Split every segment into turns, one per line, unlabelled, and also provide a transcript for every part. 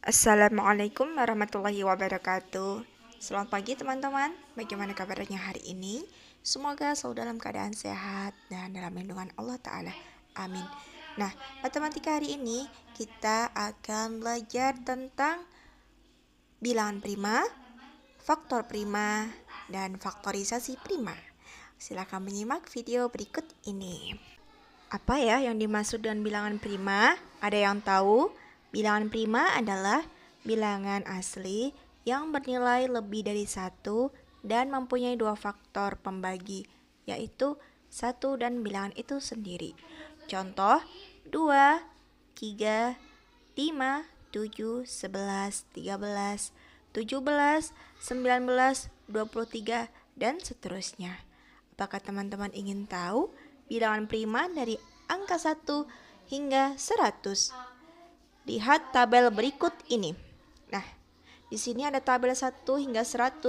Assalamualaikum warahmatullahi wabarakatuh. Selamat pagi teman-teman. Bagaimana kabarnya hari ini? Semoga selalu dalam keadaan sehat dan dalam lindungan Allah Ta'ala. Amin. Nah, matematika hari ini kita akan belajar tentang bilangan prima, faktor prima, dan faktorisasi prima. Silakan menyimak video berikut ini. Apa ya yang dimaksud dengan bilangan prima? Ada yang tahu? Bilangan prima adalah bilangan asli yang bernilai lebih dari 1 dan mempunyai 2 faktor pembagi, yaitu 1 dan bilangan itu sendiri. Contoh 2, 3, 5, 7, 11, 13, 17, 19, 23, dan seterusnya. Apakah teman-teman ingin tahu bilangan prima dari angka 1 hingga 100? Lihat tabel berikut ini. Nah, di sini ada tabel 1 hingga 100.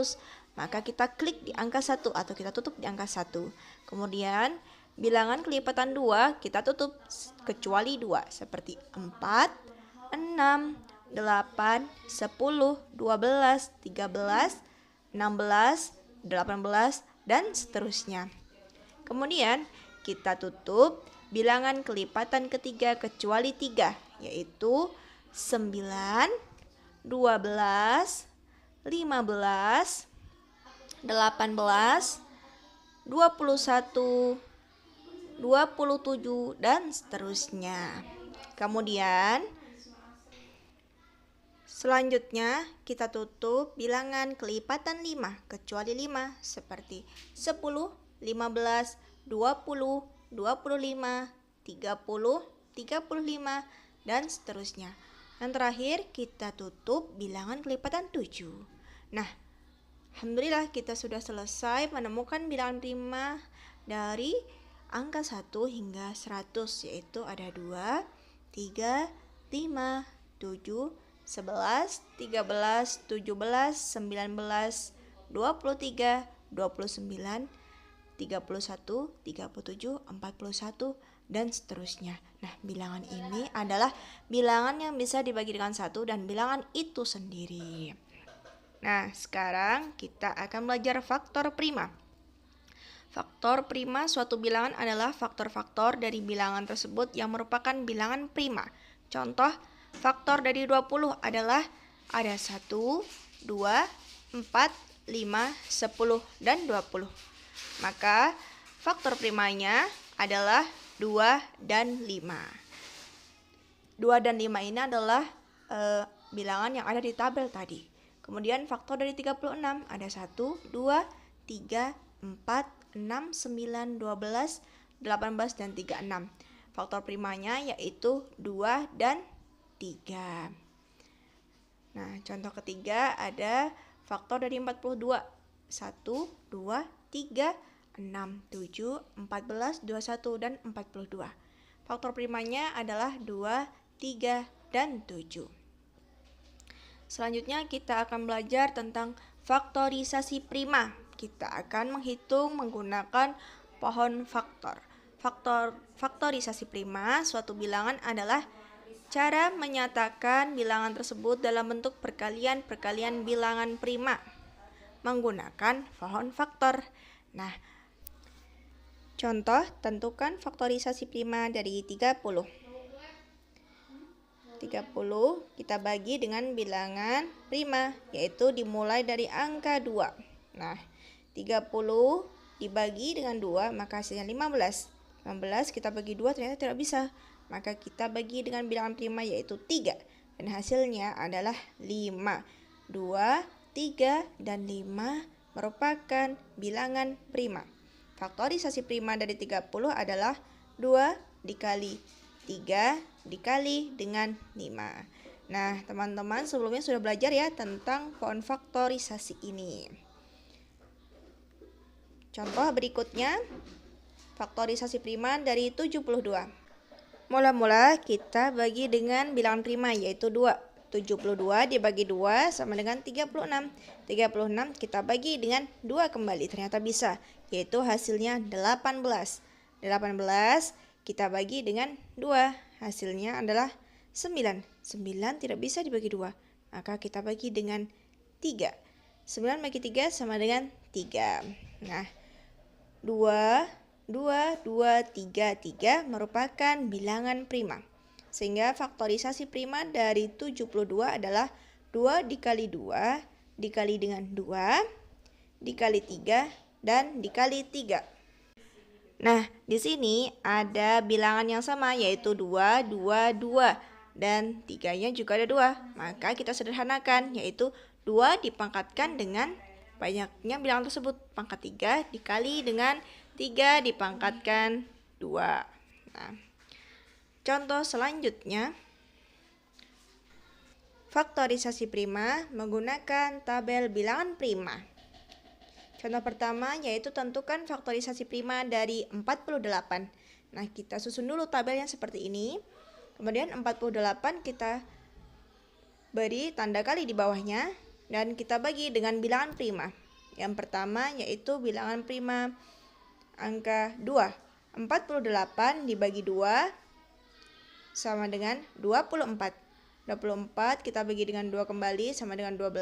Maka kita klik di angka 1 atau kita tutup di angka 1. Kemudian, bilangan kelipatan 2 kita tutup kecuali 2 seperti 4, 6, 8, 10, 12, 13, 16, 18, dan seterusnya. Kemudian, kita tutup bilangan kelipatan ketiga kecuali 3, yaitu 9, 12, 15, 18, 21, 27, dan seterusnya. Kemudian, selanjutnya kita tutup bilangan kelipatan 5 kecuali 5 seperti 10, 15, 20, 25, 30, 35, dan seterusnya. Yang terakhir kita tutup bilangan kelipatan 7. Nah, alhamdulillah kita sudah selesai menemukan bilangan prima dari angka 1 hingga 100, yaitu ada 2, 3, 5, 7, 11, 13, 17, 19, 23, 29, 31, 37, 41, dan seterusnya. Nah, bilangan ini adalah bilangan yang bisa dibagi dengan 1 dan bilangan itu sendiri. Nah, sekarang kita akan belajar faktor prima. Faktor prima suatu bilangan adalah faktor-faktor dari bilangan tersebut yang merupakan bilangan prima. Contoh, faktor dari 20 adalah ada 1, 2, 4, 5, 10, dan 20. Maka faktor primanya adalah 2 dan 5. 2 dan 5 ini adalah bilangan yang ada di tabel tadi. Kemudian faktor dari 36 ada 1, 2, 3, 4, 6, 9, 12, 18, dan 36. Faktor primanya yaitu 2 dan 3. Nah, contoh ketiga ada faktor dari 42. 1, 2, 3, 6, 7, 14, 21, dan 42. Faktor primanya adalah 2, 3, dan 7. Selanjutnya kita akan belajar tentang faktorisasi prima. Kita akan menghitung menggunakan pohon faktor. Faktorisasi prima suatu bilangan adalah cara menyatakan bilangan tersebut dalam bentuk perkalian bilangan prima menggunakan pohon faktor. Nah, contoh, tentukan faktorisasi prima dari 30. 30 kita bagi dengan bilangan prima, yaitu dimulai dari angka 2. Nah, 30 dibagi dengan 2, maka hasilnya 15. 15 kita bagi 2 ternyata tidak bisa. Maka kita bagi dengan bilangan prima yaitu 3. Dan hasilnya adalah 5. 2, 3, dan 5 merupakan bilangan prima. Faktorisasi prima dari 30 adalah 2 dikali 3 dikali dengan 5. Nah, teman-teman sebelumnya sudah belajar ya tentang pohon faktorisasi ini. Contoh berikutnya, faktorisasi prima dari 72. Mula-mula kita bagi dengan bilangan prima yaitu 2. 72 dibagi 2 sama dengan 36. 36 kita bagi dengan 2 kembali, ternyata bisa, yaitu hasilnya 18. 18 kita bagi dengan 2, hasilnya adalah 9. 9 tidak bisa dibagi 2. Maka kita bagi dengan 3. 9 bagi 3 sama dengan 3. Nah, 2, 2, 2, 3, 3 merupakan bilangan prima. Sehingga faktorisasi prima dari 72 adalah 2 dikali 2 dikali dengan 2 dikali 3 dan dikali 3. Nah, di sini ada bilangan yang sama yaitu 2, 2, 2 dan 3-nya juga ada 2. Maka kita sederhanakan yaitu 2 dipangkatkan dengan banyaknya bilangan tersebut. Pangkat 3 dikali dengan 3 dipangkatkan 2. Nah, contoh selanjutnya, faktorisasi prima menggunakan tabel bilangan prima. Contoh pertama yaitu tentukan faktorisasi prima dari 48. Nah, kita susun dulu tabelnya seperti ini. Kemudian 48 kita beri tanda kali di bawahnya dan kita bagi dengan bilangan prima. Yang pertama yaitu bilangan prima angka 2. 48 dibagi 2 sama dengan 24. 24 kita bagi dengan 2 kembali sama dengan 12.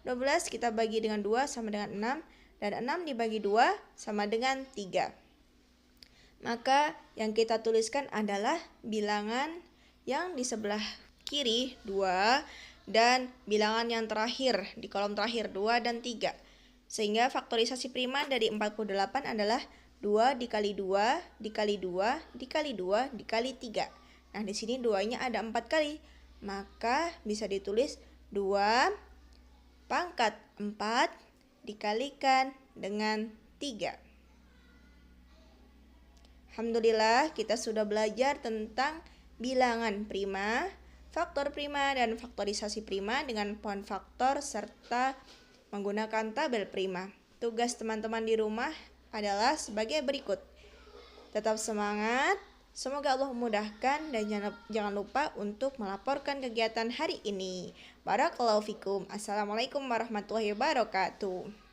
12 kita bagi dengan 2 sama dengan 6. Dan 6 dibagi 2 sama dengan 3. Maka yang kita tuliskan adalah bilangan yang di sebelah kiri 2 dan bilangan yang terakhir di kolom terakhir 2 dan 3. Sehingga faktorisasi prima dari 48 adalah 2 dikali 2 dikali 2 dikali 2 dikali 3. Nah, di sini 2-nya ada 4 kali. Maka bisa ditulis 2 pangkat 4 dikalikan dengan 3. Alhamdulillah kita sudah belajar tentang bilangan prima, faktor prima, dan faktorisasi prima dengan poin faktor serta menggunakan tabel prima. Tugas teman-teman di rumah adalah sebagai berikut. Tetap semangat, semoga Allah memudahkan dan jangan lupa untuk melaporkan kegiatan hari ini. Barakallahu fikum. Assalamualaikum warahmatullahi wabarakatuh.